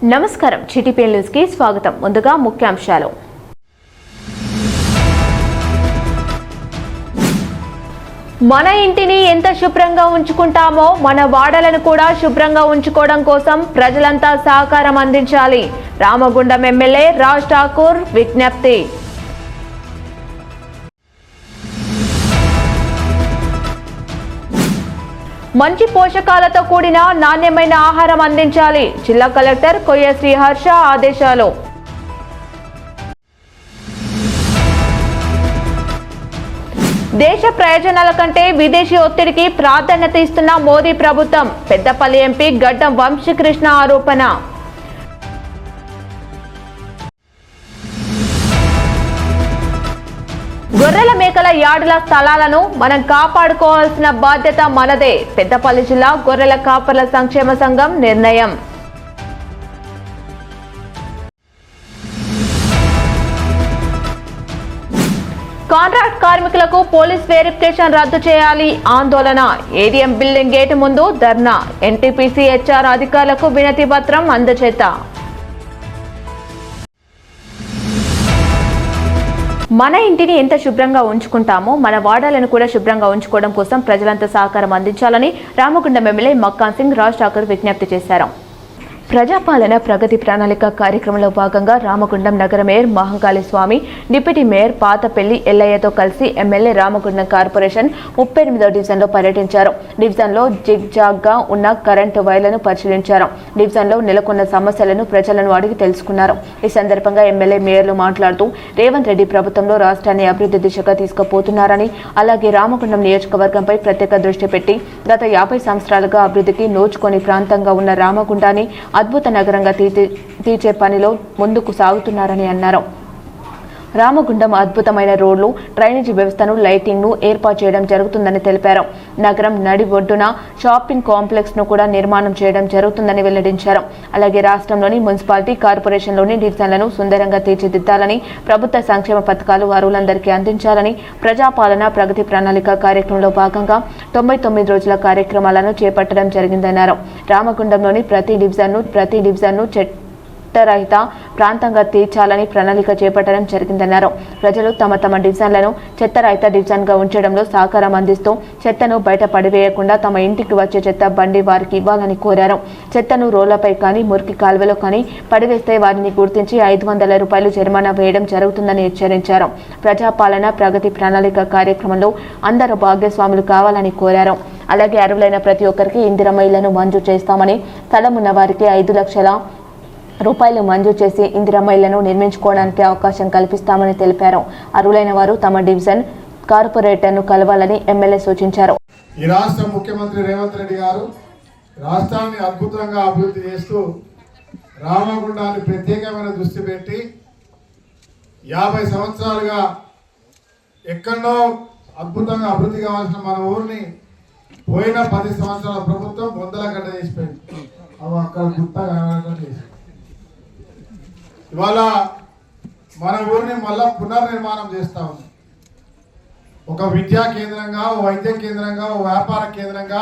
నమస్కారం చిటిపి న్యూస్ కి స్వాగతం. ముందుగా ముఖ్యాంశాలు. మన ఇంటిని ఎంత శుభ్రంగా ఉంచుకుంటామో మన వాడలను కూడా శుభ్రంగా ఉంచుకోవడం కోసం ప్రజలంతా సహకారం అందించాలి. రామగుండం ఎమ్మెల్యే రాజ్ ఠాకూర్ విజ్ఞప్తి. మంచి పోషకాలతో కూడిన నాణ్యమైన ఆహారం అందించాలి. జిల్లా కలెక్టర్ కొయ్య శ్రీహర్ష ఆదేశాలు. దేశ ప్రయోజనాల కంటే విదేశీ ఒత్తిడికి ప్రాధాన్యత ఇస్తున్న మోదీ ప్రభుత్వం. పెద్దపల్లి ఎంపీ గడ్డం వంశీకృష్ణ ఆరోపణ. గొర్రెల మేకల యార్డుల స్థలాలను మనం కాపాడుకోవాల్సిన బాధ్యత మనదే. పెద్దపల్లి జిల్లా గొర్రెల కాపర్ల సంక్షేమ సంఘం నిర్ణయం. కాంట్రాక్ట్ కార్మికులకు పోలీస్ వెరిఫికేషన్ రద్దు చేయాలి ఆందోళన. ఏడీఎం బిల్డింగ్ గేటు ముందు ధర్నా. ఎన్టీపీసీ హెచ్ఆర్ అధికారులకు వినతి పత్రం అందజేత. మన ఇంటిని ఎంత శుభ్రంగా ఉంచుకుంటామో మన వాడాలను కూడా శుభ్రంగా ఉంచుకోవడం కోసం ప్రజలంతా సహకారం అందించాలని రామగుండం ఎమ్మెల్యే మక్కాన్ సింగ్ రాజ్ ఠాకూర్ విజ్ఞప్తి చేశారు. ప్రజాపాలన ప్రగతి ప్రణాళిక కార్యక్రమంలో భాగంగా రామగుండం నగర మేయర్ మహంకాళి స్వామి, డిప్యూటీ మేయర్ పాతపల్లి ఎల్లయ్యతో కలిసి ఎమ్మెల్యే రామగుండం కార్పొరేషన్ 38వ డివిజన్లో పర్యటించారు. డివిజన్లో జిగ్జాగ్గా ఉన్న కరెంటు వైర్లను పరిశీలించారు. డివిజన్లో నెలకొన్న సమస్యలను ప్రజలను అడిగి తెలుసుకున్నారు. ఈ సందర్భంగా ఎమ్మెల్యే మేయర్లు మాట్లాడుతూ రేవంత్ రెడ్డి ప్రభుత్వంలో రాష్ట్రాన్ని అభివృద్ధి దిశగా తీసుకుపోతున్నారని, అలాగే రామగుండం నియోజకవర్గంపై ప్రత్యేక దృష్టి పెట్టి గత 50 సంవత్సరాలుగా అభివృద్ధికి నోచుకొని ప్రాంతంగా ఉన్న రామగుండాన్ని అద్భుత నగరంగా తీర్చే పనిలో ముందుకు సాగుతున్నారని అన్నారు. రామగుండం అద్భుతమైన రోడ్లు, డ్రైనేజీ వ్యవస్థను, లైటింగ్ ను ఏర్పాటు చేయడం జరుగుతుందని తెలిపారు. నగరం నడి ఒడ్డున షాపింగ్ కాంప్లెక్స్ ను కూడా నిర్మాణం చేయడం జరుగుతుందని వెల్లడించారు. అలాగే రాష్ట్రంలోని మున్సిపాలిటీ, కార్పొరేషన్లోని డివిజన్లను సుందరంగా తీర్చిదిద్దాలని, ప్రభుత్వ సంక్షేమ పథకాలు అర్హులందరికీ అందించాలని, ప్రజాపాలన ప్రగతి ప్రణాళిక కార్యక్రమంలో భాగంగా 99 రోజుల కార్యక్రమాలను చేపట్టడం జరిగిందన్నారు. రామగుండంలోని ప్రతి డివిజన్ను చెత్తరహిత ప్రాంతంగా తీర్చాలని ప్రణాళిక చేపట్టడం జరిగిందన్నారు. ప్రజలు తమ డివిజన్లను చెత్తరహిత డివిజన్గా ఉంచడంలో సహకారం అందిస్తూ చెత్తను బయట పడివేయకుండా తమ ఇంటికి వచ్చే చెత్త బండి వారికి ఇవ్వాలని కోరారు. చెత్తను రోడ్లపై కానీ, మురికి కాలువలో కానీ పడివేస్తే వారిని గుర్తించి 500 రూపాయలు జరిమానా వేయడం జరుగుతుందని హెచ్చరించారు. ప్రజాపాలన ప్రగతి ప్రణాళిక కార్యక్రమంలో అందరూ భాగస్వాములు కావాలని కోరారు. అలాగే అర్హులైన ప్రతి ఒక్కరికి ఇందిరమ్మ ఇళ్లను మంజూరు చేస్తామని, స్థలం ఉన్న వారికి 5 లక్షల రూపాయలు మంజూరు చేసి ఇందిరమ్మ ఇళ్లను నిర్మించుకోవడానికి అవకాశం కల్పిస్తామని తెలిపారు. అర్హులైన వారు తమ డివిజన్ కార్పొరేటర్ను కలవాలని ఎమ్మెల్యే సూచించారు. ఈ రాష్ట్ర ముఖ్యమంత్రి రేవంత్ రెడ్డి గారు రాష్ట్రాన్ని అద్భుతంగా అభివృద్ధి చేస్తూ రామగుండాన్ని ప్రత్యేకమైన దృష్టి పెట్టి 50 సంవత్సరాలుగా ఎక్కడో అద్భుతంగా అభివృద్ధి కావాల్సిన మన ఊరిని పోయిన 10 సంవత్సరాల ప్రభుత్వం బొందల గడ్డ చేసిపోయింది. అవి అక్కడ గుర్తగా చేసి ఇవాళ మన ఊరిని మళ్ళా పునర్నిర్మాణం చేస్తా ఉన్నాం. ఒక విద్యా కేంద్రంగా, ఓ వైద్య కేంద్రంగా, ఓ వ్యాపార కేంద్రంగా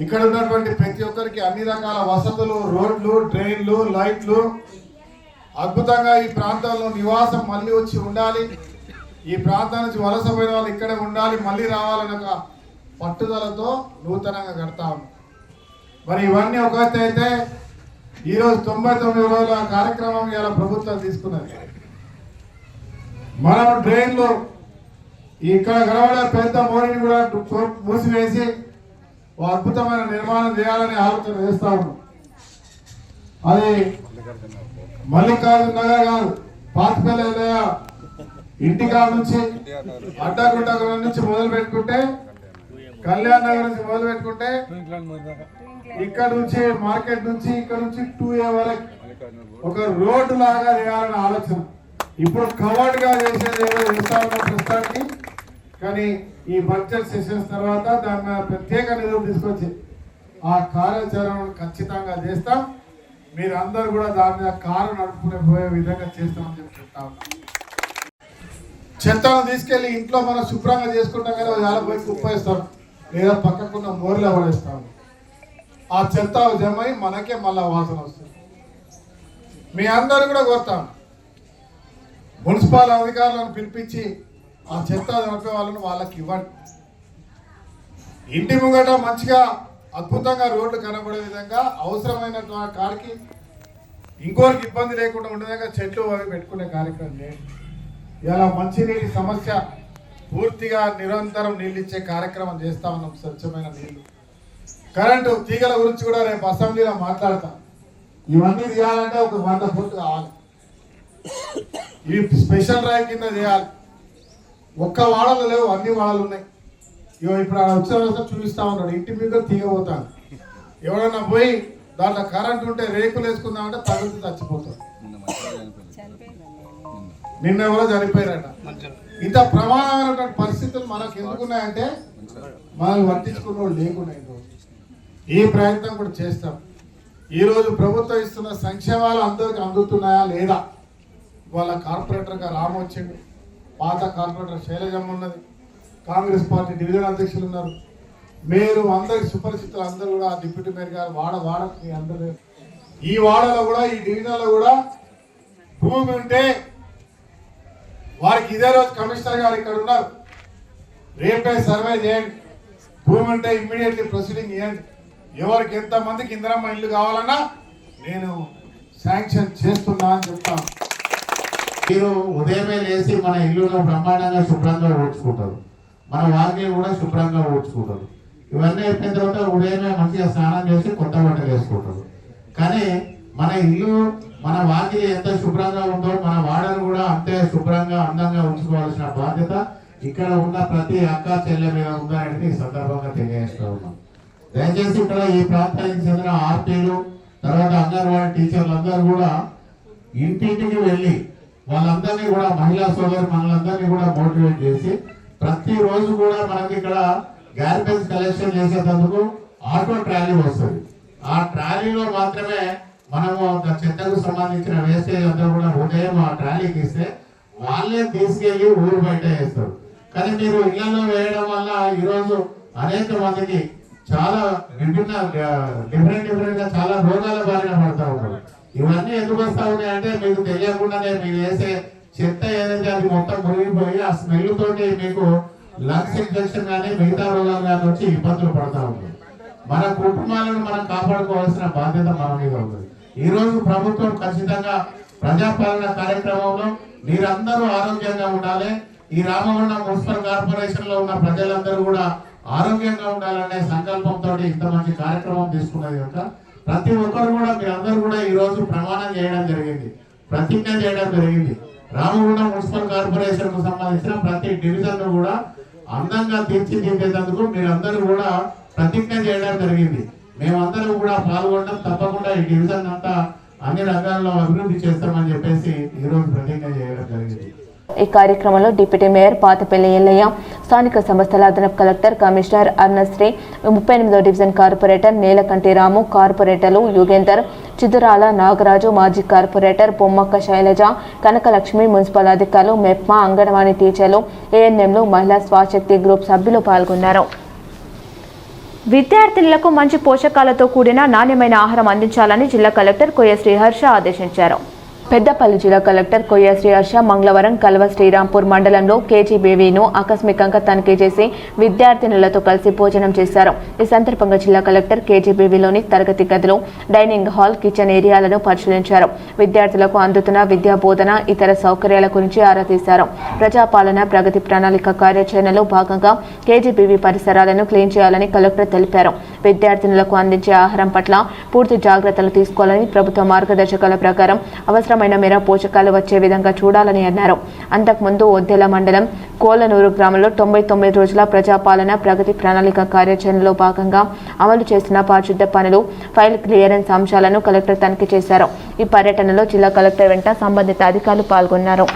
ఇక్కడ ఉన్నటువంటి ప్రతి ఒక్కరికి అన్ని రకాల వసతులు, రోడ్లు, డ్రైన్లు, లైట్లు, అద్భుతంగా ఈ ప్రాంతంలో నివాసం మళ్ళీ వచ్చి ఉండాలి, ఈ ప్రాంతం నుంచి వలస పోయిన వాళ్ళు ఇక్కడే ఉండాలి, మళ్ళీ రావాలని ఒక పట్టుదలతో నూతనంగా కడతా ఉన్నాం. మరి ఇవన్నీ ఒక అయితే ఈరోజు 99 రోజుల కార్యక్రమం ఇలా ప్రభుత్వం తీసుకున్నది. మనం డ్రైన్లు ఇక్కడ గడవడ పెద్ద మోరిని కూడా మూసివేసి ఓ అద్భుతమైన నిర్మాణం చేయాలని ఆలోచన చేస్తా ఉన్నాం. అది మల్లికార్జున నగర్ కాదు, పాతపల్లి ఇంటికాడ నుంచి అడ్డగుంట నుంచి మొదలు పెట్టుకుంటే, కళ్యాణ్ నగర్ నుంచి మొదలు పెట్టుకుంటే, ఇక్కడ నుంచి మార్కెట్ నుంచి ఇక్కడ నుంచి 2A వరకు ఒక రోడ్డు లాగా చేయాలని ఆలోచన. ఇప్పుడు కవర్డ్ గా చేసేది ఏదో చేస్తా ఉన్నాం ప్రస్తుతానికి, కానీ ఈ బడ్జెట్ సెషన్స్ తర్వాత దాని మీద ప్రత్యేక నిధులు తీసుకొచ్చి ఆ కార్యాచరణను ఖచ్చితంగా చేస్తాం. మీరందరూ కూడా దాని మీద కారు నడుపుకునే పోయే విధంగా చేస్తామని చెప్తా ఉన్నాం. చెత్తను తీసుకెళ్లి ఇంట్లో మనం శుభ్రంగా చేసుకుంటాం కదా, చాలా పోయి కుప్పేస్తాం లేదా పక్కకున్న మోర్లో పడేస్తాం. ఆ చెత్త జమై మనకే మళ్ళా వాసన వస్తుంది. మీ అందరూ కూడా కోరుతాం, మున్సిపల్ అధికారులను పిలిపించి ఆ చెత్త నడిపే వాళ్ళని వాళ్ళకి ఇవ్వండి. ఇంటి ముంగట మంచిగా అద్భుతంగా రోడ్లు కనబడే విధంగా అవసరమైన కాడికి ఇంకోరికి ఇబ్బంది లేకుండా ఉండే విధంగా చెట్లు అవి పెట్టుకునే కార్యక్రమం చేయండి. ఇలా మంచినీటి సమస్య పూర్తిగా నిరంతరం నీళ్ళు ఇచ్చే కార్యక్రమం చేస్తా ఉన్నాం. స్వచ్ఛమైన నీళ్లు, కరెంటు తీగల గురించి కూడా రేపు అసెంబ్లీలో మాట్లాడతాం. ఇవన్నీ చేయాలంటే ఒక 100 ఫుట్లు కావాలి. ఇవి స్పెషల్ డ్రైవ్ కింద చేయాలి. ఒక్క వాడలు లేవు, అన్ని వాడలు ఉన్నాయి. ఇప్పుడు వచ్చిన చూపిస్తా ఉన్నాడు, ఇంటి మీద తీగపోతాను. ఎవడన్నా పోయి దాంట్లో కరెంట్ ఉంటే రేకులు వేసుకుందామంటే తగులుతూ చచ్చిపోతాడు. నిన్న ఎవరో చనిపోయారట. ఇంత ప్రమాదమైనటువంటి పరిస్థితులు మనకు ఎందుకున్నాయంటే మనల్ని వర్తించుకున్న వాళ్ళు లేకున్నాయి. ఈ ప్రయత్నం కూడా చేస్తాం. ఈరోజు ప్రభుత్వం ఇస్తున్న సంక్షేమాలు అందరికి అందుతున్నాయా లేదా? వాళ్ళ కార్పొరేటర్గా రాము వచ్చిండు, పాత కార్పొరేటర్ శైలజమ్మ ఉన్నది, కాంగ్రెస్ పార్టీ డివిజన్ అధ్యక్షులు ఉన్నారు, మేయర్ అందరికి సుపరిచితులు అందరూ కూడా, డిప్యూటీ మేయర్ గారు వాడ మీ అందరూ ఈ వాడలో కూడా ఈ డివిజన్లో కూడా భూమి ఉంటే వారికి ఇదే రోజు కమిషనర్ గారు ఇక్కడ ఉన్నారు, రేపే సర్వే చేయండి. భూమి ఉంటే ఇమ్మీడియట్లీ ప్రొసీడింగ్ చేయండి. ఎవరికి ఎంతమందికి ఇందిరమ్మ ఇల్లు కావాలన్నా నేను శాంక్షన్ చేస్తున్నా అని చెప్తాను. మీరు ఉదయమే లేచి మన ఇల్లులో బ్రహ్మాండంగా శుభ్రంగా ఊడ్చుకుంటారు, మన వాకిలి కూడా శుభ్రంగా ఊడ్చుకుంటారు. ఇవన్నీ అయిపోయిన తర్వాత ఉదయమే మంచిగా స్నానం చేసి కొత్త బట్టలు వేసుకుంటారు. కానీ మన ఇల్లు మన వాకిలి ఎంత శుభ్రంగా ఉందో మన వాడను కూడా అంతే శుభ్రంగా అందంగా ఉంచుకోవాల్సిన బాధ్యత ఇక్కడ ఉన్న ప్రతి అక్క చెల్లె మీద ఉందని ఈ సందర్భంగా తెలియజేస్తూ ఉన్నాం. దయచేసి ఇక్కడ ఈ ప్రాంతానికి చెందిన ఆర్టీలు, తర్వాత అంగన్వాడీ టీచర్లు అందరూ కూడా ఇంటింటికి వెళ్ళి వాళ్ళందరినీ కూడా మహిళా సోదరు మనలందరినీ కూడా మోటివేట్ చేసి ప్రతిరోజు కూడా మనకి ఇక్కడ గార్బేజ్ కలెక్షన్ చేసేందుకు ఆటో ట్రాలీ వస్తుంది. ఆ ట్రాలీలో మాత్రమే మనము చెత్తకు సంబంధించిన వేస్టేజ్ అంతా కూడా ఉదయం ఆ ట్రాలీకి ఇస్తే వాళ్ళే తీసుకెళ్లి ఊరు బయట వేస్తారు. కానీ మీరు ఇళ్లలో వేయడం వల్ల ఈరోజు అనేక మందికి చాలా డిఫరెంట్ గా చాలా రోగాల బారిన పడతా ఉన్నారు. ఇవన్నీ ఎందుకు వస్తా ఉన్నాయంటే మీకు తెలియకుండానే మీరు వేసే చెత్త ఏదైతే అది మొత్తం మురిగిపోయి ఆ స్మెల్ తోటి మీకు లంగ్స్ ఇన్ఫెక్షన్ కానీ మిగతా రోగాలు కానీ వచ్చి ఇబ్బందులు పడతా ఉంటాయి. మన కుటుంబాలను మనం కాపాడుకోవాల్సిన బాధ్యత మన మీద ఉంటుంది. ఈ రోజు ప్రభుత్వం ఖచ్చితంగా ప్రజాపాలన కార్యక్రమంలో మీరందరూ ఆరోగ్యంగా ఉండాలి. ఈ రామగుండం మున్సిపల్ కార్పొరేషన్ లో ఉన్న ప్రజలందరూ కూడా ఆరోగ్యంగా ఉండాలనే సంకల్పంతో ఇంత మంచి కార్యక్రమం తీసుకున్నది కనుక ప్రతి ఒక్కరు కూడా మీరందరూ కూడా ఈ రోజు ప్రమాణం చేయడం జరిగింది, ప్రతిజ్ఞ చేయడం జరిగింది. రామగుండం మున్సిపల్ కార్పొరేషన్ కు సంబంధించిన ప్రతి డివిజన్ ను కూడా అందంగా తీర్చిదిద్దేందుకు మీరందరూ కూడా ప్రతిజ్ఞ చేయడం జరిగింది. మేమందరం కూడా పాల్గొనడం, తప్పకుండా ఈ డివిజన్ అంతా అన్ని రంగాల్లో అభివృద్ధి చేస్తామని చెప్పేసి ఈ రోజు ప్రతిజ్ఞ చేయడం జరిగింది. ఈ కార్యక్రమంలో డిప్యూటీ మేయర్ పాతపల్లి ఎల్లయ్య, స్థానిక సంస్థల అదనపు కలెక్టర్, కమిషనర్ అర్ణశ్రీ, 38వ డివిజన్ కార్పొరేటర్ నేలకంటి రాము, కార్పొరేటర్లు యుగేందర్, చిదురాల నాగరాజు, మాజీ కార్పొరేటర్ బొమ్మక్క శైలజ, కనకలక్ష్మి, మున్సిపల్ అధికారులు, మెప్మా, అంగన్వాడీ టీచర్లు, ఏఎన్ఎంలు, మహిళా స్వశక్తి గ్రూప్ సభ్యులు పాల్గొన్నారు. విద్యార్థినులకు మంచి పోషకాలతో కూడిన నాణ్యమైన ఆహారం అందించాలని జిల్లా కలెక్టర్ కొయ్య శ్రీహర్ష ఆదేశించారు. పెద్దపల్లి జిల్లా కలెక్టర్ కొయ్య శ్రీహర్ష మంగళవారం కల్వ శ్రీరాంపూర్ మండలంలో కేజీబీవీను ఆకస్మికంగా తనిఖీ చేసి విద్యార్థినులతో కలిసి భోజనం చేశారు. ఈ సందర్భంగా జిల్లా కలెక్టర్ కేజీబీవీలోని తరగతి గదిలో డైనింగ్ హాల్, కిచెన్ ఏరియాలను పరిశీలించారు. విద్యార్థులకు అందుతున్న విద్యా బోధన, ఇతర సౌకర్యాల గురించి ఆరా తీశారు. ప్రజాపాలన ప్రగతి ప్రణాళిక కార్యాచరణలో భాగంగా కేజీబీవీ పరిసరాలను క్లీన్ చేయాలని కలెక్టర్ తెలిపారు. విద్యార్థినులకు అందించే ఆహారం పట్ల పూర్తి జాగ్రత్తలు తీసుకోవాలని, ప్రభుత్వ మార్గదర్శకాల ప్రకారం అవసరమైన మేర పోషకాలు వచ్చే విధంగా చూడాలని అన్నారు. అంతకుముందు ఒద్దెల మండలం కోలనూరు గ్రామంలో 99 రోజుల ప్రజాపాలన ప్రగతి ప్రణాళిక కార్యాచరణలో భాగంగా అమలు చేస్తున్న పారిశుద్ధ్య పనులు, ఫైల్ క్లియరెన్స్ అంశాలను కలెక్టర్ తనిఖీ చేశారు. ఈ పర్యటనలో జిల్లా కలెక్టర్ వెంట సంబంధిత అధికారులు పాల్గొన్నారు.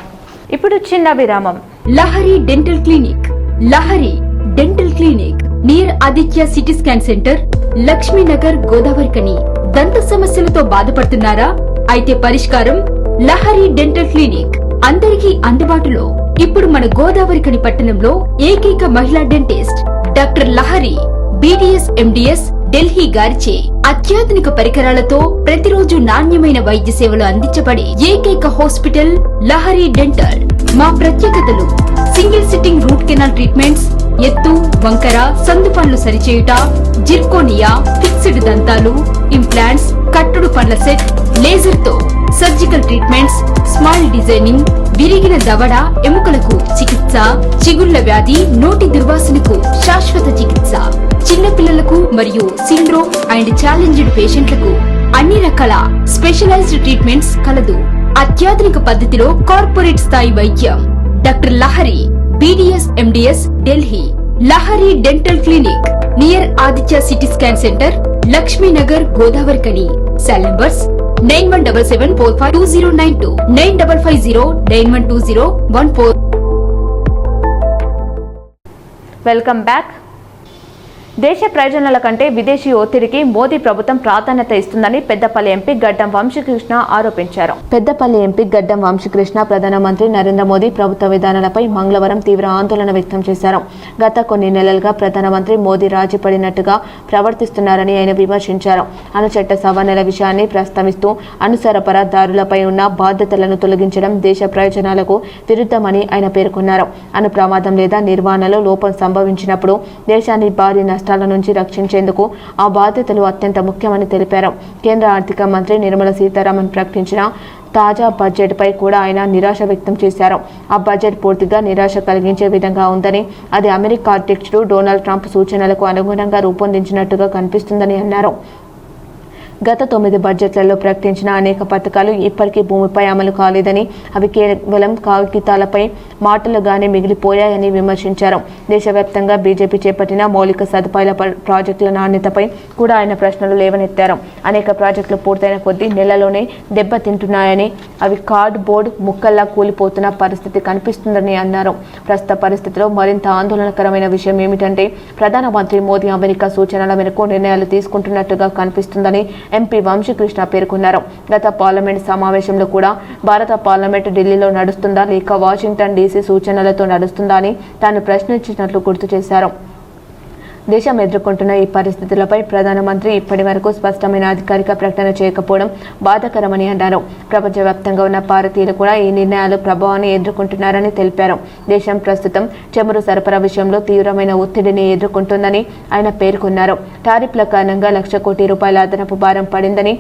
ఇప్పుడు చిన్న విరామం. Lahari dental clinic. Lahari dental clinic near Aditya CT scan centre, Lakshmi Nagar, Godavarikhani. దంత సమస్యలతో బాధపడుతున్నారా? అయితే పరిష్కారం లహరి డెంటల్ క్లినిక్. అందరికీ అందుబాటులో. ఇప్పుడు మన గోదావరికని పట్టణంలో ఏకైక మహిళా dentist doctor Lahari, BDS MDS, Delhi గారిచే అత్యాధునిక పరికరాలతో ప్రతిరోజు నాణ్యమైన వైద్య సేవలు అందించబడే ఏకైక హాస్పిటల్ లహరి డెంటల్. మా ప్రత్యేకతలు: single sitting root canal treatments, ఎత్తు, వంకర, సందుపండ్లు సరిచేయుట, జిర్కోనియా, ఫిక్స్డ్ దంతాలు, ఇంప్లాంట్స్, కట్టుడు పండ్ల సెట్, లేజర్ తో సర్జికల్ ట్రీట్మెంట్స్, స్మైల్ డిజైనింగ్, విరిగిన దవడ ఎముకలకు చికిత్స, చిగుళ్ల వ్యాధి, నోటి దుర్వాసనకు శాశ్వత చికిత్స, చిన్నపిల్లలకు మరియు సిండ్రోమ్ అండ్ ఛాలెంజ్డ్ పేషెంట్లకు అన్ని రకాల స్పెషలైజ్డ్ ట్రీట్మెంట్స్ కలదు. అత్యాధునిక పద్ధతిలో కార్పొరేట్ స్థాయి వైద్యం. Doctor Lahari, BDS MDS, Delhi. Lahari dental clinic near Aditya CT scan centre, Lakshmi Nagar, Godavarikhani. Cell numbers 9177452092, 9550912014. Welcome back. దేశ ప్రయోజనాల కంటే విదేశీ ఒత్తిడికి మోదీ ప్రభుత్వం ప్రాధాన్యత ఇస్తుందని పెద్దపల్లి ఎంపీ గడ్డం వంశీకృష్ణ ఆరోపించారు. పెద్దపల్లి ఎంపీ గడ్డం వంశీకృష్ణ ప్రధానమంత్రి నరేంద్ర మోదీ ప్రభుత్వ విధానాలపై మంగళవారం తీవ్ర ఆందోళన వ్యక్తం చేశారు. గత కొన్ని నెలలుగా ప్రధానమంత్రి మోదీ రాజీపడినట్టుగా ప్రవర్తిస్తున్నారని ఆయన విమర్శించారు. అణుచట్ట సవరణల విషయాన్ని ప్రస్తావిస్తూ అణుసరఫరాదారులపై ఉన్న బాధ్యతలను తొలగించడం దేశ ప్రయోజనాలకు విరుద్ధమని ఆయన పేర్కొన్నారు. అణు ప్రమాదం లేదా నిర్వహణలో లోపం సంభవించినప్పుడు దేశాన్ని భారీ నష్టాల నుంచి రక్షించేందుకు ఆ బాధ్యతలు అత్యంత ముఖ్యమని తెలిపారు. కేంద్ర ఆర్థిక మంత్రి నిర్మలా సీతారామన్ ప్రకటించిన తాజా బడ్జెట్ పై కూడా ఆయన నిరాశ వ్యక్తం చేశారు. ఆ బడ్జెట్ పూర్తిగా నిరాశ కలిగించే విధంగా ఉందని, అది అమెరికా అధ్యక్షుడు డొనాల్డ్ ట్రంప్ సూచనలకు అనుగుణంగా రూపొందించినట్టుగా కనిపిస్తుందని అన్నారు. గత 9 బడ్జెట్లలో ప్రకటించిన అనేక పథకాలు ఇప్పటికీ భూమిపై అమలు కాలేదని, అవి కేవలం కాగితాలపై మాటలుగానే మిగిలిపోయాయని విమర్శించారు. దేశవ్యాప్తంగా బీజేపీ చేపట్టిన మౌలిక సదుపాయాల ప్రాజెక్టుల నాణ్యతపై కూడా ఆయన ప్రశ్నలు లేవనెత్తారు. అనేక ప్రాజెక్టులు పూర్తయిన కొద్దీ నెలలోనే దెబ్బతింటున్నాయని, అవి కార్డ్ బోర్డు ముక్కల్లా కూలిపోతున్న పరిస్థితి కనిపిస్తుందని అన్నారు. ప్రస్తుత పరిస్థితిలో మరింత ఆందోళనకరమైన విషయం ఏమిటంటే ప్రధానమంత్రి మోదీ అమెరికా సూచనల మేరకు నిర్ణయాలు తీసుకుంటున్నట్టుగా కనిపిస్తుందని ఎంపీ వంశీకృష్ణ పేర్కొన్నారు. గత పార్లమెంట్ సమావేశంలో కూడా భారత పార్లమెంట్ ఢిల్లీలో నడుస్తుందా లేక వాషింగ్టన్ డీసీ సూచనలతో నడుస్తుందా అని తాను ప్రశ్నించినట్లు గుర్తు చేశారు. దేశం ఎదుర్కొంటున్న ఈ పరిస్థితులపై ప్రధానమంత్రి ఇప్పటి వరకు స్పష్టమైన అధికారిక ప్రకటన చేయకపోవడం బాధాకరమని అన్నారు. ప్రపంచవ్యాప్తంగా ఉన్న భారతీయులు కూడా ఈ నిర్ణయాలు ప్రభావాన్ని ఎదుర్కొంటున్నారని తెలిపారు. దేశం ప్రస్తుతం చమురు సరఫరా విషయంలో తీవ్రమైన ఒత్తిడిని ఎదుర్కొంటుందని ఆయన పేర్కొన్నారు. టారిఫ్ల కారణంగా ₹1,00,000 కోటి అదనపు భారం పడిందని,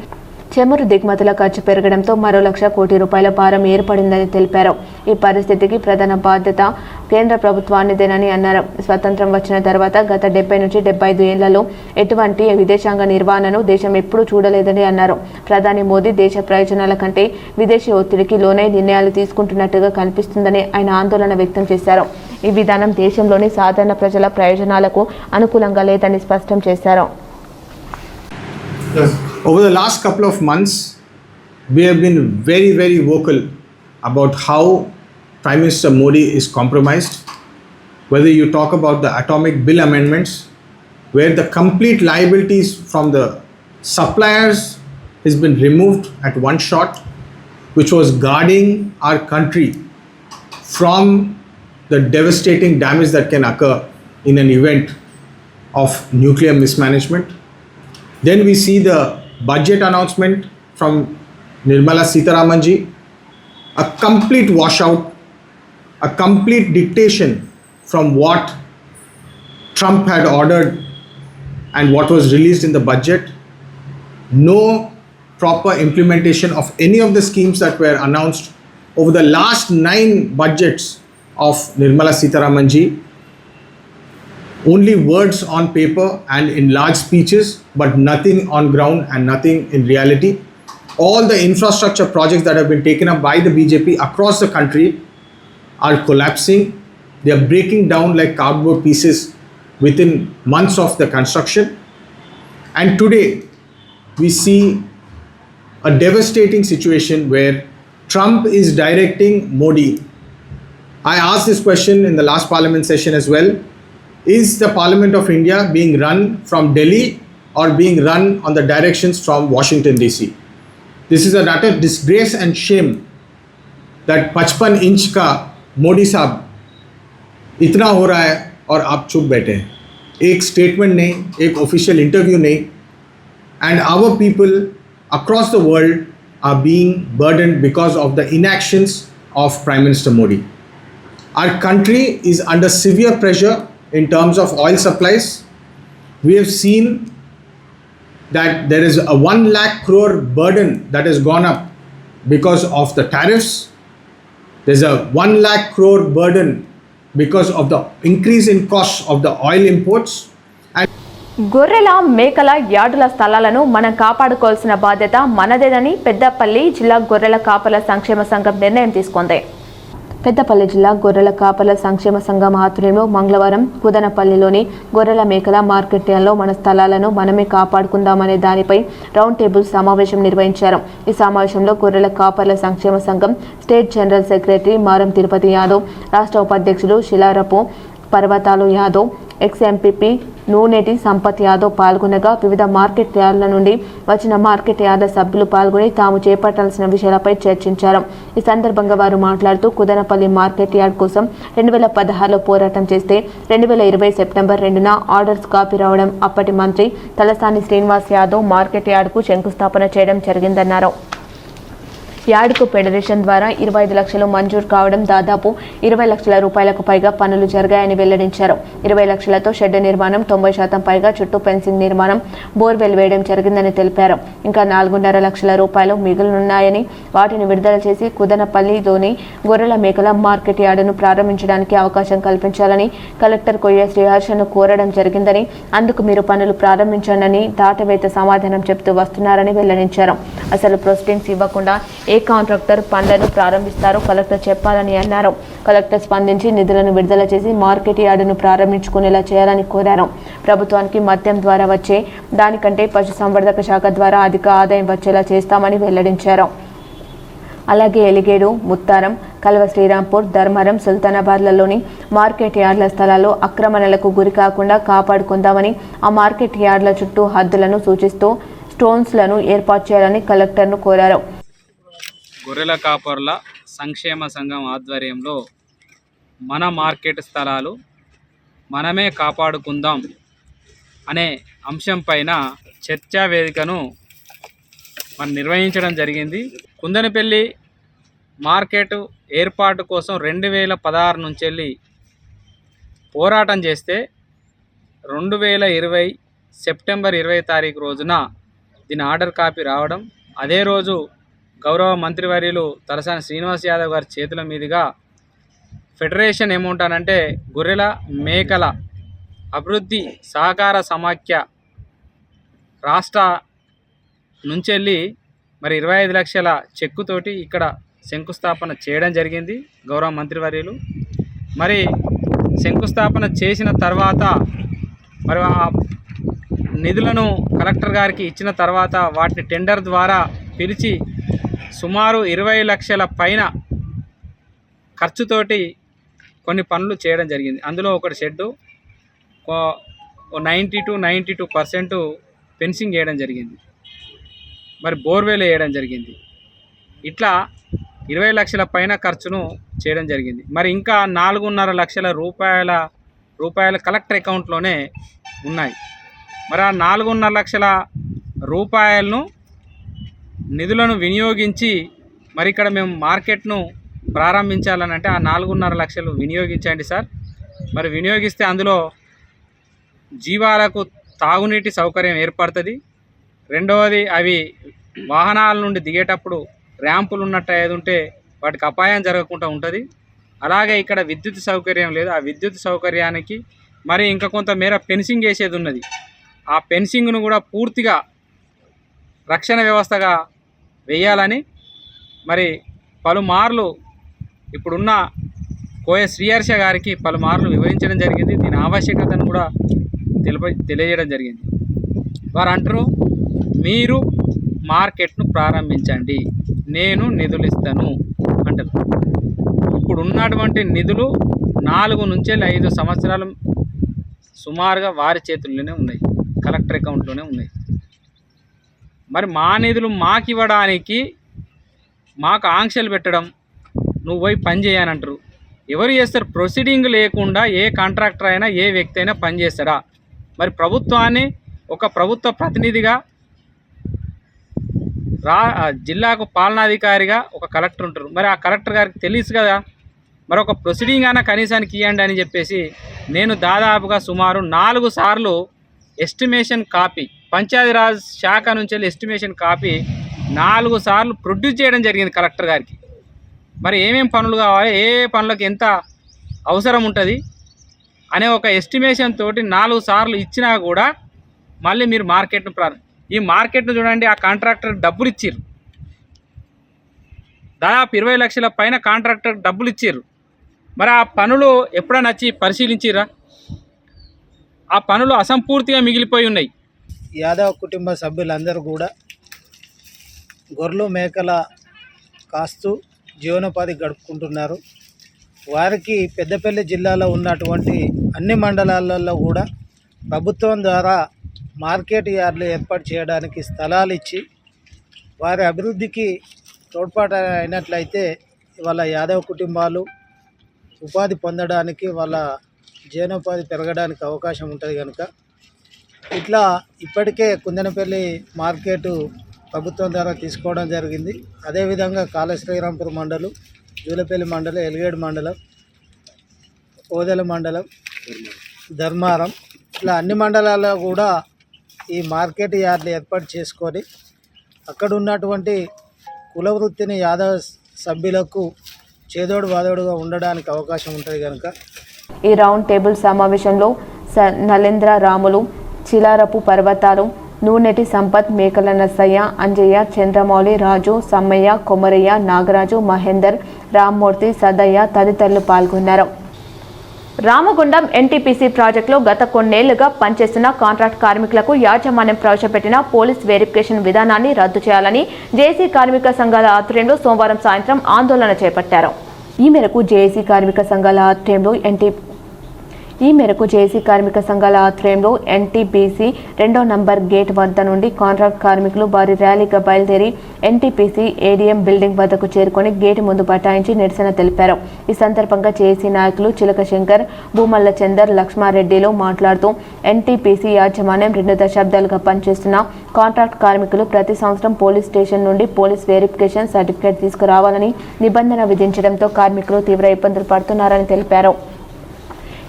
చమురు దిగుమతుల ఖర్చు పెరగడంతో మరో ₹1,00,000 కోటి భారం ఏర్పడిందని తెలిపారు. ఈ పరిస్థితికి ప్రధాన బాధ్యత కేంద్ర ప్రభుత్వానిదేనని అన్నారు. స్వతంత్రం వచ్చిన తర్వాత గత 70 నుంచి 75 ఏళ్లలో ఎటువంటి విదేశాంగ నిర్వహణను దేశం ఎప్పుడూ చూడలేదని అన్నారు. ప్రధాని మోదీ దేశ ప్రయోజనాల కంటే విదేశీ ఒత్తిడికి లోనై నిర్ణయాలు తీసుకుంటున్నట్టుగా కనిపిస్తుందని ఆయన ఆందోళన వ్యక్తం చేశారు. ఈ విధానం దేశంలోని సాధారణ ప్రజల ప్రయోజనాలకు అనుకూలంగా లేదని స్పష్టం చేశారు. Over the last couple of months, we have been very, very vocal about how Prime Minister Modi is compromised. Whether you talk about the atomic bill amendments, where the complete liabilities from the suppliers has been removed at one shot, which was guarding our country from the devastating damage that can occur in an event of nuclear mismanagement. Then we see the budget announcement from Nirmala Sitharaman ji, a complete washout, a complete dictation from what Trump had ordered and what was released in the budget. No proper implementation of any of the schemes that were announced over the last 9 budgets of Nirmala Sitharaman ji. Only words on paper and in large speeches, but nothing on ground and nothing in reality. All the infrastructure projects that have been taken up by the BJP across the country are collapsing. They are breaking down like cardboard pieces within months of the construction. And today we see a devastating situation where Trump is directing Modi. I asked this question in the last parliament session as well. Is the Parliament of India being run from Delhi or being run on the directions from Washington DC? This is a utter disgrace and shame that 55 inch का मोदी साहब इतना हो रहा है और आप चुप बैठे हैं. एक स्टेटमेंट नहीं, एक ऑफिशियल इंटरव्यू नहीं, and our people across the world are being burdened because of the inactions of Prime Minister Modi. Our country is under severe pressure in terms of oil supplies. We have seen that there is a 1 lakh crore burden that has gone up because of the tariffs. There's a 1 lakh crore burden because of the increase in costs of the oil imports. గొర్రెల మేకల యార్డుల స్థలాలను మనం కాపాడుకోవాల్సిన బాధ్యత మనదేనని పెద్దపల్లి జిల్లా గొర్రెల కాపల సంక్షేమ సంఘం నిర్ణయం తీసుకుంది. పెద్దపల్లి జిల్లా గొర్రెల కాపల సంక్షేమ సంఘం ఆధ్వర్యంలో మంగళవారం కుదనపల్లిలోని గొర్రెల మేకల మార్కెట్ యార్డ్లో మన స్థలాలను మనమే కాపాడుకుందామనే దానిపై రౌండ్ టేబుల్ సమావేశం నిర్వహించారు. ఈ సమావేశంలో గొర్రెల కాపర్ల సంక్షేమ సంఘం స్టేట్ జనరల్ సెక్రటరీ మారం తిరుపతి యాదవ్, రాష్ట్ర ఉపాధ్యక్షులు శిలారపు పర్వతాలు యాదవ్, ఎక్స్ ఎంపీపీ నూనెటి సంపత్ యాదవ్ పాల్గొనగా వివిధ మార్కెట్ యార్డుల నుండి వచ్చిన మార్కెట్ యార్డుల సభ్యులు పాల్గొని తాము చేపట్టాల్సిన విషయాలపై చర్చించారు. ఈ సందర్భంగా వారు మాట్లాడుతూ కుదనపల్లి మార్కెట్ యార్డ్ కోసం 2016లో పోరాటం చేస్తే 2020 సెప్టెంబర్ 2న ఆర్డర్స్ కాపీ రావడం, అప్పటి మంత్రి తలసాని శ్రీనివాస్ యాదవ్ మార్కెట్ యార్డుకు శంకుస్థాపన చేయడం జరిగిందన్నారు. యార్డుకు ఫెడరేషన్ ద్వారా 25 లక్షలు మంజూరు కావడం, దాదాపు 20 లక్షల రూపాయలకు పైగా పనులు జరిగాయని వెల్లడించారు. 20 లక్షలతో షెడ్ నిర్మాణం, 90% పైగా చుట్టూ ఫెన్సింగ్ నిర్మాణం, బోర్వెల్ వేయడం జరిగిందని తెలిపారు. ఇంకా 4.5 లక్షల రూపాయలు మిగులున్నాయని వాటిని విడుదల చేసి కుదనపల్లిలోని గొర్రెల మేకల మార్కెట్ యార్డును ప్రారంభించడానికి అవకాశం కల్పించాలని కలెక్టర్ కొయ్య శ్రీహర్షను కోరడం జరిగిందని, అందుకు మీరు పనులు ప్రారంభించండి దాటవేత సమాధానం చెబుతూ వస్తున్నారని వెల్లడించారు. అసలు ప్రొసీడింగ్స్ ఇవ్వకుండా ఏ కాంట్రాక్టర్ పనులను ప్రారంభిస్తారో కలెక్టర్ చెప్పాలని అన్నారు. కలెక్టర్ స్పందించి నిధులను విడుదల చేసి మార్కెట్ యార్డును ప్రారంభించుకునేలా చేయాలని కోరారు. ప్రభుత్వానికి మద్యం ద్వారా వచ్చే దానికంటే పశుసంవర్ధక శాఖ ద్వారా అధిక ఆదాయం వచ్చేలా చేస్తామని వెల్లడించారు. అలాగే ఎలిగేడు, ముత్తారం, కల్వ శ్రీరాంపూర్, ధర్మవరం, సుల్తానాబాద్లలోని మార్కెట్ యార్డుల స్థలాల్లో ఆక్రమణలకు గురి కాకుండా కాపాడుకుందామని, ఆ మార్కెట్ యార్డుల చుట్టూ హద్దులను సూచిస్తూ స్టోన్స్లను ఏర్పాటు చేయాలని కలెక్టర్ను కోరారు. గొర్రెల కాపర్ల సంక్షేమ సంఘం ఆధ్వర్యంలో మన మార్కెట్ స్థలాలు మనమే కాపాడుకుందాం అనే అంశం పైన చర్చా వేదికను మనం నిర్వహించడం జరిగింది. కుందనపల్లి మార్కెట్ ఏర్పాటు కోసం 2016 నుంచి వెళ్ళి పోరాటం చేస్తే 2020 సెప్టెంబర్ 20 తారీఖు రోజున దీని ఆర్డర్ కాపీ రావడం, అదే రోజు గౌరవ మంత్రివర్యులు తలసాని శ్రీనివాస్ యాదవ్ గారి చేతుల మీదుగా ఫెడరేషన్ ఏముంటానంటే గొర్రెల మేకల అభివృద్ధి సహకార సమాఖ్య రాష్ట్ర నుంచి వెళ్ళి మరి 25 లక్షల చెక్కుతోటి ఇక్కడ శంకుస్థాపన చేయడం జరిగింది గౌరవ మంత్రివర్యులు. మరి శంకుస్థాపన చేసిన తర్వాత మరి ఆ నిధులను కలెక్టర్ గారికి ఇచ్చిన తర్వాత వాటిని టెండర్ ద్వారా పిలిచి సుమారు 20 లక్షల పైన ఖర్చుతోటి కొన్ని పనులు చేయడం జరిగింది. అందులో ఒకటి షెడ్డు 92% ఫెన్సింగ్ వేయడం జరిగింది, మరి బోర్వెల్ వేయడం జరిగింది. ఇట్లా 20 లక్షల పైన ఖర్చును చేయడం జరిగింది. మరి ఇంకా 4.5 లక్షల రూపాయల కలెక్టర్ అకౌంట్లోనే ఉన్నాయి. మరి ఆ 4.5 లక్షల రూపాయలను నిధులను వినియోగించి మరి ఇక్కడ మేము మార్కెట్ను ప్రారంభించాలని అంటే ఆ 4.5 లక్షలు వినియోగించండి సార్. మరి వినియోగిస్తే అందులో జీవాలకు తాగునీటి సౌకర్యం ఏర్పడుతుంది. రెండవది, అవి వాహనాల నుండి దిగేటప్పుడు ర్యాంపులు ఉన్నట్టు ఏది ఉంటే వాటికి అపాయం జరగకుండా ఉంటుంది. అలాగే ఇక్కడ విద్యుత్ సౌకర్యం లేదు, ఆ విద్యుత్ సౌకర్యానికి మరి ఇంకా కొంతమేర ఫెన్సింగ్ వేసేది ఉన్నది. ఆ ఫెన్సింగ్ను కూడా పూర్తిగా రక్షణ వ్యవస్థగా వేయాలని మరి పలుమార్లు ఇప్పుడున్న కోయ శ్రీహర్ష గారికి పలుమార్లు వివరించడం జరిగింది. దీని ఆవశ్యకతను కూడా తెలియజేయడం జరిగింది. వారు అంటారు, మీరు మార్కెట్ను ప్రారంభించండి, నేను నిధులు ఇస్తాను అంటారు. ఇప్పుడు ఉన్నటువంటి నిధులు 4 నుంచి 5 సంవత్సరాలు సుమారుగా వారి చేతుల్లోనే ఉన్నాయి, కలెక్టర్ అకౌంట్లోనే ఉన్నాయి. మరి మా నిధులు మాకు ఇవ్వడానికి మాకు ఆంక్షలు పెట్టడం, నువ్వు పోయి పని చేయనంటారు. ఎవరు చేస్తారు? ప్రొసీడింగ్ లేకుండా ఏ కాంట్రాక్టర్ అయినా ఏ వ్యక్తి అయినా పని చేస్తాడా? మరి ప్రభుత్వాన్ని ఒక ప్రభుత్వ ప్రతినిధిగా జిల్లాకు పాలనాధికారిగా ఒక కలెక్టర్ ఉంటారు. మరి ఆ కలెక్టర్ గారికి తెలుసు కదా, మరి ఒక ప్రొసీడింగ్ అయినా కనీసానికి ఇవ్వండి అని చెప్పేసి నేను దాదాపుగా సుమారు 4 సార్లు ఎస్టిమేషన్ కాపీ పంచాయతీరాజ్ శాఖ నుంచి వెళ్ళి ఎస్టిమేషన్ కాపీ 4 సార్లు ప్రొడ్యూస్ చేయడం జరిగింది కలెక్టర్ గారికి. మరి ఏమేం పనులు కావాలి, ఏ పనులకు ఎంత అవసరం ఉంటుంది అనే ఒక ఎస్టిమేషన్ తోటి 4 సార్లు ఇచ్చినా కూడా మళ్ళీ మీరు మార్కెట్ను ఈ మార్కెట్ను చూడండి, ఆ కాంట్రాక్టర్ డబ్బులు ఇచ్చిర్రు, దాదాపు 20 లక్షల పైన కాంట్రాక్టర్ డబ్బులు ఇచ్చిర్రు. మరి ఆ పనులు ఎప్పుడైనా వచ్చి పరిశీలించిర్రా? ఆ పనులు అసంపూర్తిగా మిగిలిపోయి ఉన్నాయి. యాదవ్ కుటుంబ సభ్యులందరూ కూడా గొర్రెలు మేకల కాస్తూ జీవనోపాధి గడుపుకుంటున్నారు. వారికి పెద్దపల్లి జిల్లాలో ఉన్నటువంటి అన్ని మండలాలలో కూడా ప్రభుత్వం ద్వారా మార్కెట్ యార్డులు ఏర్పాటు చేయడానికి స్థలాలు ఇచ్చి వారి అభివృద్ధికి తోడ్పాటు అయినట్లయితే వాళ్ళ యాదవ్ కుటుంబాలు ఉపాధి పొందడానికి, వాళ్ళ జీవనోపాధి పెరగడానికి అవకాశం ఉంటుంది కనుక ఇట్లా ఇప్పటికే కుందనపల్లి మార్కెటు ప్రభుత్వం ద్వారా తీసుకోవడం జరిగింది. అదేవిధంగా కాళశ్రీరాంపూర్ మండలం, జూలపల్లి మండలం, ఎలిగేడు మండలం, ఓదెల మండలం, ధర్మారం, ఇట్లా అన్ని మండలాల్లో కూడా ఈ మార్కెట్ యార్డులు ఏర్పాటు చేసుకొని అక్కడ ఉన్నటువంటి కుల వృత్తిని యాదవ సభ్యులకు చేదోడు వాదోడుగా ఉండడానికి అవకాశం ఉంటుంది కనుక ఈ రౌండ్ టేబుల్ సమావేశంలో నలేంద్ర రాములు, చిలారపు పర్వతాలు, నూనెటి సంపత్, మేకల నర్సయ్య, అంజయ్య, చంద్రమౌళి, రాజు, సమ్మయ్య, కొమరయ్య, నాగరాజు, మహేందర్, రామ్మూర్తి, సదయ్య తదితరులు పాల్గొన్నారు. రామగుండం ఎన్టీపీసీ ప్రాజెక్టులో గత కొన్నేళ్లుగా పనిచేస్తున్న కాంట్రాక్ట్ కార్మికులకు యాజమాన్యం ప్రవేశపెట్టిన పోలీస్ వెరిఫికేషన్ విధానాన్ని రద్దు చేయాలని జేఏసీ కార్మిక సంఘాల ఆధ్వర్యంలో సోమవారం సాయంత్రం ఆందోళన చేపట్టారు. ఈ మేరకు జేఏసీ కార్మిక సంఘాల ఆధ్వర్యంలో ఎన్టీపీసీ 2వ నంబర్ గేట్ వద్ద నుండి కాంట్రాక్ట్ కార్మికులు భారీ ర్యాలీగా బయలుదేరి ఎన్టీపీసీ ఏడీఎం బిల్డింగ్ వద్దకు చేరుకొని గేటు ముందు బటాయించి నిరసన తెలిపారు. ఈ సందర్భంగా జేఏసీ నాయకులు చిలక శంకర్, భూమల్ల చందర్, లక్ష్మారెడ్డిలు మాట్లాడుతూ ఎన్టీపీసీ యాజమాన్యం 2 దశాబ్దాలుగా పనిచేస్తున్న కాంట్రాక్ట్ కార్మికులు ప్రతి సంవత్సరం పోలీస్ స్టేషన్ నుండి పోలీస్ వెరిఫికేషన్ సర్టిఫికేట్ తీసుకురావాలని నిబంధన విధించడంతో కార్మికులు తీవ్ర ఇబ్బందులు పడుతున్నారని తెలిపారు.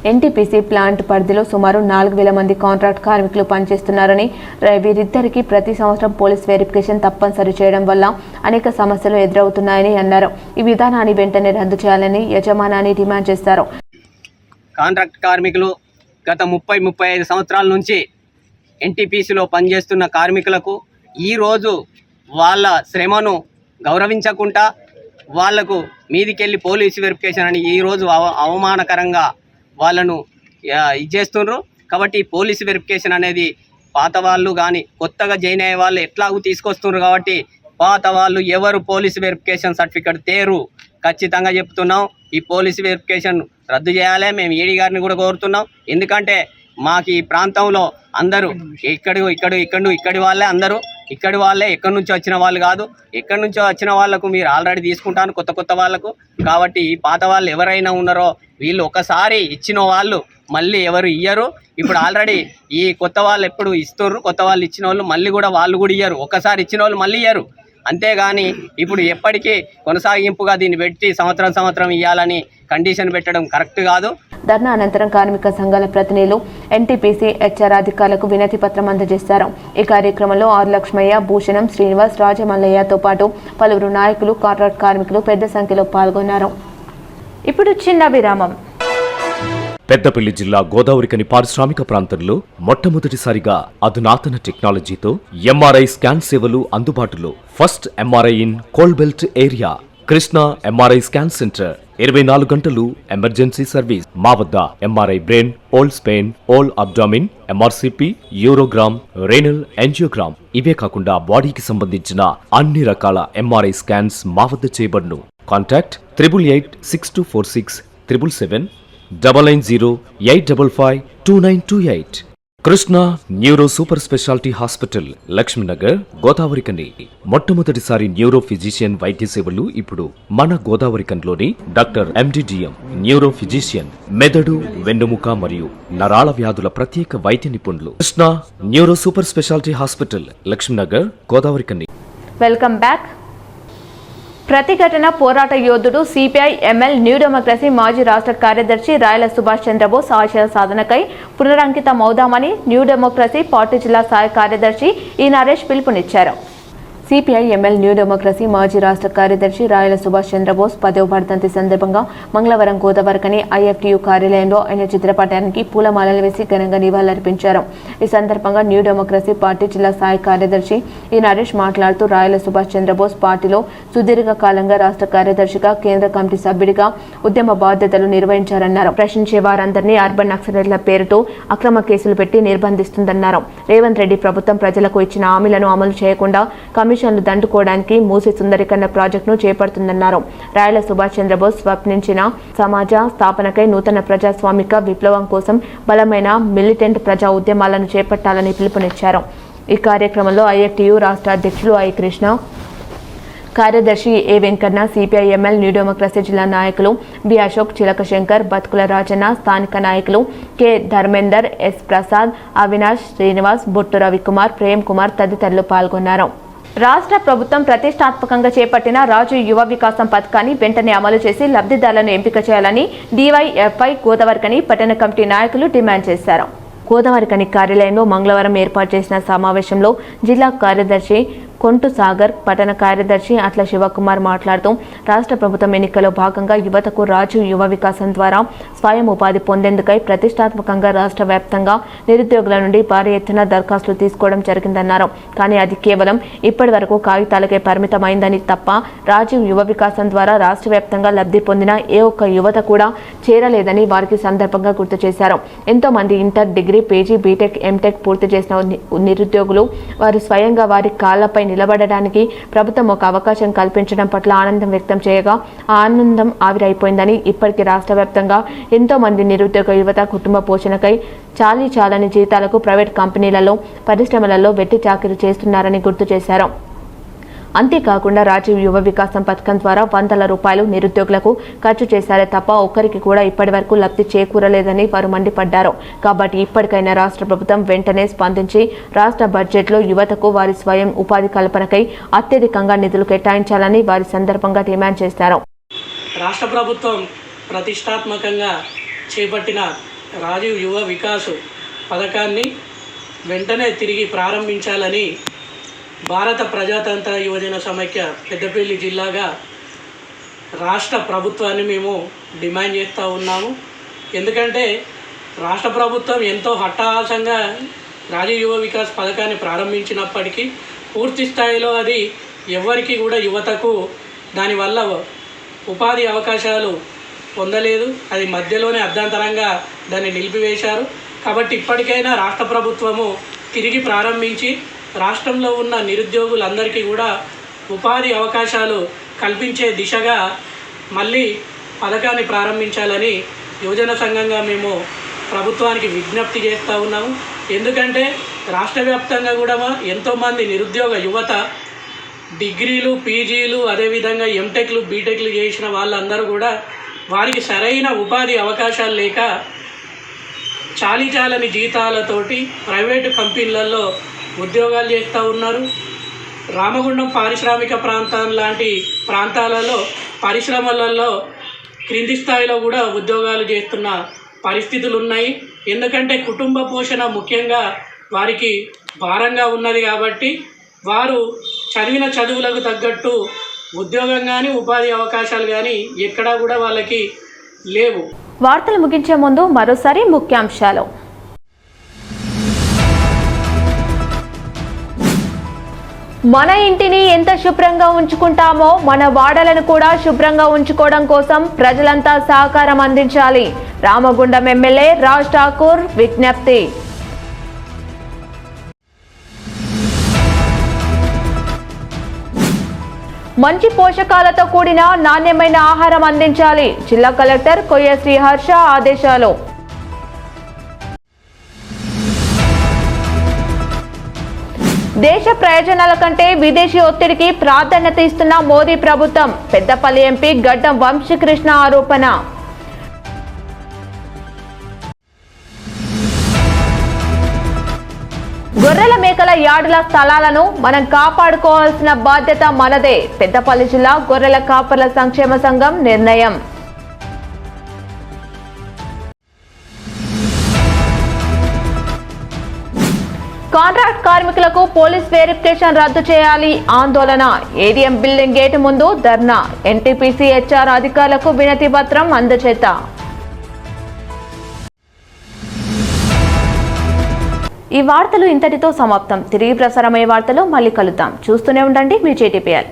ఎన్టీపీసీ ప్లాంట్ పరిధిలో సుమారు 4,000 మంది కాంట్రాక్ట్ కార్మికులు పనిచేస్తున్నారని, వీరిద్దరికీ ప్రతి సంవత్సరం పోలీస్ వెరిఫికేషన్ తప్పనిసరి చేయడం వల్ల అనేక సమస్యలు ఎదురవుతున్నాయని అన్నారు. ఈ విధానాన్ని వెంటనే రద్దు చేయాలని యజమానాన్ని డిమాండ్ చేశారు. కాంట్రాక్ట్ కార్మికులు గత 30-35 సంవత్సరాల నుంచి ఎన్టీపీసీలో పనిచేస్తున్న కార్మికులకు ఈరోజు వాళ్ళ శ్రమను గౌరవించకుండా వాళ్లకు మీదికెళ్ళి పోలీసు వెరిఫికేషన్ అని ఈరోజు అవమానకరంగా వాళ్ళను ఇచ్చేస్తున్నారు. కాబట్టి పోలీసు వెరిఫికేషన్ అనేది పాత వాళ్ళు కానీ కొత్తగా జాయిన్ అయ్యే వాళ్ళు ఎట్లాగూ తీసుకొస్తున్నారు. కాబట్టి పాత వాళ్ళు ఎవరు పోలీసు వెరిఫికేషన్ సర్టిఫికేట్ తేరు. ఖచ్చితంగా చెప్తున్నాం, ఈ పోలీసు వెరిఫికేషన్ రద్దు చేయాలి. మేము ఈడీ గారిని కూడా కోరుతున్నాం. ఎందుకంటే మాకు ఈ ప్రాంతంలో అందరూ ఇక్కడి వాళ్ళే, అందరూ ఇక్కడి వాళ్ళే, ఎక్కడి నుంచి వచ్చిన వాళ్ళు కాదు. ఎక్కడి నుంచో వచ్చిన వాళ్ళకు మీరు ఆల్రెడీ తీసుకుంటాను, కొత్త వాళ్ళకు. కాబట్టి ఈ పాత వాళ్ళు ఎవరైనా ఉన్నారో వీళ్ళు ఒకసారి ఇచ్చిన వాళ్ళు మళ్ళీ ఎవరు ఇయ్యరు. ఇప్పుడు ఆల్రెడీ ఈ కొత్త వాళ్ళు ఎప్పుడు ఇస్తుర్రు, కొత్త వాళ్ళు ఇచ్చిన వాళ్ళు మళ్ళీ కూడా వాళ్ళు కూడా ఇయ్యరు. ఒకసారి ఇచ్చిన వాళ్ళు మళ్ళీ ఇయ్యరు. అంతేగాని ఇప్పుడు ఎప్పటికీ కొనసాగింపుగా దీన్ని పెట్టి సంవత్సరం ఇవ్వాలని కండిషన్ పెట్టడం కరెక్ట్ కాదు. ధర్నా అనంతరం కార్మిక సంఘాల ప్రతినిధులు ఎన్టీపీసీ హెచ్ఆర్ అధికారులకు వినతి పత్రం అందజేశారు. ఈ కార్యక్రమంలో ఆర్ లక్ష్మయ్య, భూషణం, శ్రీనివాస్, రాజమల్లయ్యతో పాటు పలువురు నాయకులు, కాంట్రాక్ట్ కార్మికులు పెద్ద సంఖ్యలో పాల్గొన్నారు. ఇప్పుడు చిన్న విరామం. పెద్దపల్లి జిల్లా గోదావరికని పారిశ్రామిక ప్రాంతంలో మొట్టమొదటిసారిగా అధునాతన టెక్నాలజీతో ఎంఆర్ఐ స్కాన్ సేవలు అందుబాటులో. First MRI in coal belt area. Krishna MRI scan centre 24 గంటలు ఎమర్జెన్సీ సర్వీస్. మా వద్ద MRI brain, whole spine, whole abdomen, MRCP, urogram, renal angiogram, ఇవే కాకుండా బాడీకి సంబంధించిన అన్ని రకాల ఎంఆర్ఐ స్కాన్స్ మా వద్ద చేయబడును. Contact 8886246777 990 855 2928. Krishna neuro super speciality hospital Lakshmi Nagar Godavarikhani మొట్టమొదటిసారి న్యూరో ఫిజిషియన్ వైద్య సేవలు ఇప్పుడు మన గోదావరికన్లోని డాక్టర్ ఎండిడిఎం న్యూరో ఫిజిషియన్ మెదడు వెన్నుముక మరియు నరాల వ్యాధుల ప్రత్యేక వైద్య నిపుణులు Krishna neuro super speciality hospital Lakshmi Nagar Godavarikhani. Welcome back. ప్రతిఘటన పోరాట యోధుడు సిపిఐ ఎంఎల్ న్యూ డెమోక్రసీ మాజీ రాష్ట్ర కార్యదర్శి రాయల సుభాష్ చంద్రబోస్ ఆశయ సాధనకై పునరంకితమవుదామని న్యూ డెమోక్రసీ పార్టీ జిల్లా సహాయ కార్యదర్శి ఈ నరేష్ పిలుపునిచ్చారు. సిపిఐ ఎంఎల్ న్యూ డెమోక్రసీ మాజీ రాష్ట్ర కార్యదర్శి రాయల సుభాష్ చంద్రబోస్ 10వ వర్ధంతి సందర్భంగా మంగళవారం గోదావరికని ఐఎఫ్టియు కార్యాలయంలో ఆయన చిత్రపటానికి పూలమాలలు వేసి ఘనంగా నివాళులర్పించారు. ఈ సందర్భంగా న్యూ డెమోక్రసీ పార్టీ జిల్లా సహాయ కార్యదర్శి ఈ నరేష్ మాట్లాడుతూ రాయల సుభాష్ చంద్రబోస్ పార్టీలో సుదీర్ఘ కాలంగా రాష్ట్ర కార్యదర్శిగా, కేంద్ర కమిటీ సభ్యుడిగా ఉద్యమ బాధ్యతలు నిర్వహించారన్నారు. ప్రశ్నించే వారందరినీ అర్బన్ నక్సలైట్ల పేరుతో అక్రమ కేసులు పెట్టి నిర్బంధిస్తుందన్నారు. రేవంత్ రెడ్డి ప్రభుత్వం ప్రజలకు ఇచ్చిన హామీలను అమలు చేయకుండా కమిషన్లు దండుకోవడానికి మూసి సుందరీకరణ ప్రాజెక్టును చేపడుతుందన్నారు. రాయల సుభాష్ చంద్రబోస్ స్వప్నించిన సమాజ స్థాపనకై నూతన ప్రజాస్వామిక విప్లవం కోసం బలమైన మిలిటెంట్ ప్రజా ఉద్యమాలను చేపట్టాలని పిలుపునిచ్చారు. ఈ కార్యక్రమంలో ఐఎఫ్టియు రాష్ట్ర అధ్యక్షులు ఐ కృష్ణ, కార్యదర్శి ఏ వెంకన్న, సిపిఐ ఎంఎల్ న్యూ డెమోక్రసీ జిల్లా నాయకులు బి అశోక్, చిలక శంకర్, బతుకుల రాజన్న, స్థానిక నాయకులు కె ధర్మేందర్, ఎస్ ప్రసాద్, అవినాష్, శ్రీనివాస్, బొట్టు రవికుమార్, ప్రేమ్ కుమార్ తదితరులు పాల్గొన్నారు. రాష్ట్ర ప్రభుత్వం ప్రతిష్టాత్మకంగా చేపట్టిన రాజు యువ వికాసం పథకాన్ని వెంటనే అమలు చేసి లబ్ధిదారులను ఎంపిక చేయాలని డివైఎఫ్ఐ గోదావరికని పట్టణ కమిటీ నాయకులు డిమాండ్ చేశారు. గోదావరికని కార్యాలయంలో మంగళవారం ఏర్పాటు చేసిన సమావేశంలో జిల్లా కార్యదర్శి కొంటు సాగర్, పట్టణ కార్యదర్శి అట్ల శివకుమార్ మాట్లాడుతూ రాష్ట్ర ప్రభుత్వం ఎన్నికల్లో భాగంగా యువతకు రాజు యువ వికాసం ద్వారా స్వయం ఉపాధి పొందేందుకై ప్రతిష్టాత్మకంగా రాష్ట్ర వ్యాప్తంగా నిరుద్యోగుల నుండి భారీ ఎత్తున దరఖాస్తులు తీసుకోవడం జరిగిందన్నారు. కానీ అది కేవలం ఇప్పటి వరకు కాగితాలకే పరిమితమైందని తప్ప రాజీవ్ యువ వికాసం ద్వారా రాష్ట్ర వ్యాప్తంగా లబ్ధి పొందిన ఏ ఒక్క యువత కూడా చేరలేదని వారికి సందర్భంగా గుర్తు చేశారు. ఎంతో మంది inter, degree, PG, BTech, MTech పూర్తి చేసిన నిరుద్యోగులు వారు స్వయంగా వారి కాళ్లపై నిలబడడానికి ప్రభుత్వం ఒక అవకాశం కల్పించడం పట్ల ఆనందం వ్యక్తం చేయగా ఆ ఆనందం ఆవిరైపోయిందని, ఇప్పటికీ రాష్ట్ర వ్యాప్తంగా ఎంతో మంది నిరుద్యోగ యువత కుటుంబ పోషణకై చాలని జీతాలకు ప్రైవేట్ కంపెనీలలో, పరిశ్రమలలో వెట్టి చాకిరీ చేస్తున్నారని గుర్తు చేశారు. అంతేకాకుండా రాజీవ్ యువ వికాసం పథకం ద్వారా వందల రూపాయలు నిరుద్యోగులకు ఖర్చు చేశారే తప్ప ఒక్కరికి కూడా ఇప్పటి వరకు లబ్ధి చేకూరలేదని వారు మండిపడ్డారు. కాబట్టి ఇప్పటికైనా రాష్ట్ర ప్రభుత్వం వెంటనే స్పందించి రాష్ట్ర బడ్జెట్లో యువతకు వారి స్వయం ఉపాధి కల్పనకై అత్యధికంగా నిధులు కేటాయించాలని వారి సందర్భంగా డిమాండ్ చేశారు. రాష్ట్ర ప్రభుత్వం ప్రతిష్టాత్మకంగా చేపట్టిన రాజీవ్ యువ వికాస్ పథకాన్ని వెంటనే తిరిగి ప్రారంభించాలని భారత ప్రజాతంత్ర యువజన సమైక్య పెద్దపల్లి జిల్లాగా రాష్ట్ర ప్రభుత్వాన్ని మేము డిమాండ్ చేస్తూ ఉన్నాము. ఎందుకంటే రాష్ట్ర ప్రభుత్వం ఎంతో హఠాత్తుగా రాజీవ్ యువ వికాస్ పథకాన్ని ప్రారంభించినప్పటికీ పూర్తి స్థాయిలో అది ఎవరికి కూడా యువతకు దానివల్ల ఉపాధి అవకాశాలు పొందలేదు. అది మధ్యలోనే అర్ధాంతరంగా దాన్ని నిలిపివేశారు. కాబట్టి ఇప్పటికైనా రాష్ట్ర ప్రభుత్వము తిరిగి ప్రారంభించి రాష్ట్రంలో ఉన్న నిరుద్యోగులందరికీ కూడా ఉపాధి అవకాశాలు కల్పించే దిశగా మళ్ళీ పథకాన్ని ప్రారంభించాలని యువజన సంఘంగా మేము ప్రభుత్వానికి విజ్ఞప్తి చేస్తూ ఉన్నాము. ఎందుకంటే రాష్ట్ర వ్యాప్తంగా కూడా ఎంతోమంది నిరుద్యోగ యువత డిగ్రీలు, పీజీలు, అదేవిధంగా ఎంటెక్లు, బీటెక్లు చేసిన వాళ్ళందరూ కూడా వారికి సరైన ఉపాధి అవకాశాలు లేక చాలని జీతాలతోటి ప్రైవేటు కంపెనీలలో ఉద్యోగాలు చేస్తూ ఉన్నారు. రామగుండం పారిశ్రామిక ప్రాంతం లాంటి ప్రాంతాలలో పరిశ్రమలలో క్రింది స్థాయిలో కూడా ఉద్యోగాలు చేస్తున్న పరిస్థితులు ఉన్నాయి. ఎందుకంటే కుటుంబ పోషణ ముఖ్యంగా వారికి భారంగా ఉన్నది కాబట్టి వారు చదివిన చదువులకు తగ్గట్టు ఉద్యోగం కానీ ఉపాధి అవకాశాలు కానీ ఎక్కడా కూడా వాళ్ళకి లేవు. వార్తలు ముగించే ముందు మరోసారి ముఖ్యాంశాలు. మన ఇంటిని ఎంత శుభ్రంగా ఉంచుకుంటామో మన వాడలను కూడా శుభ్రంగా ఉంచుకోవడం కోసం ప్రజలంతా సహకారం అందించాలి. రామగుండం ఎమ్మెల్యే రాజ్ ఠాకూర్ విజ్ఞప్తి. మంచి పోషకాలతో కూడిన నాణ్యమైన ఆహారం అందించాలి. జిల్లా కలెక్టర్ కొయ్య శ్రీహర్ష ఆదేశాలు. దేశ ప్రయోజనాల కంటే విదేశీ ఒత్తిడికి ప్రాధాన్యత ఇస్తున్న మోదీ ప్రభుత్వం. పెద్దపల్లి ఎంపీ గడ్డం వంశీకృష్ణ ఆరోపణ. గొర్రెల మేకల యార్డుల స్థలాలను మనం కాపాడుకోవాల్సిన బాధ్యత మనదే. పెద్దపల్లి జిల్లా గొర్రెల కాపర్ల సంక్షేమ సంఘం నిర్ణయం. కాంట్రాక్ట్ కార్మికులకు పోలీస్ వెరిఫికేషన్ రద్దు చేయాలి ఆందోళన. ఏడీఎం బిల్డింగ్ గేటు ముందు ధర్నా. ఎన్టీపీసీ హెచ్ఆర్ అధికారులకు వినతి పత్రం అందజేత. ఈ వార్తలు ఇంతటితో సమాప్తం. తిరిగి ప్రసారమయ్యే వార్తలు మళ్ళీ కలుద్దాం. చూస్తూనే ఉండండి మీ JTPL.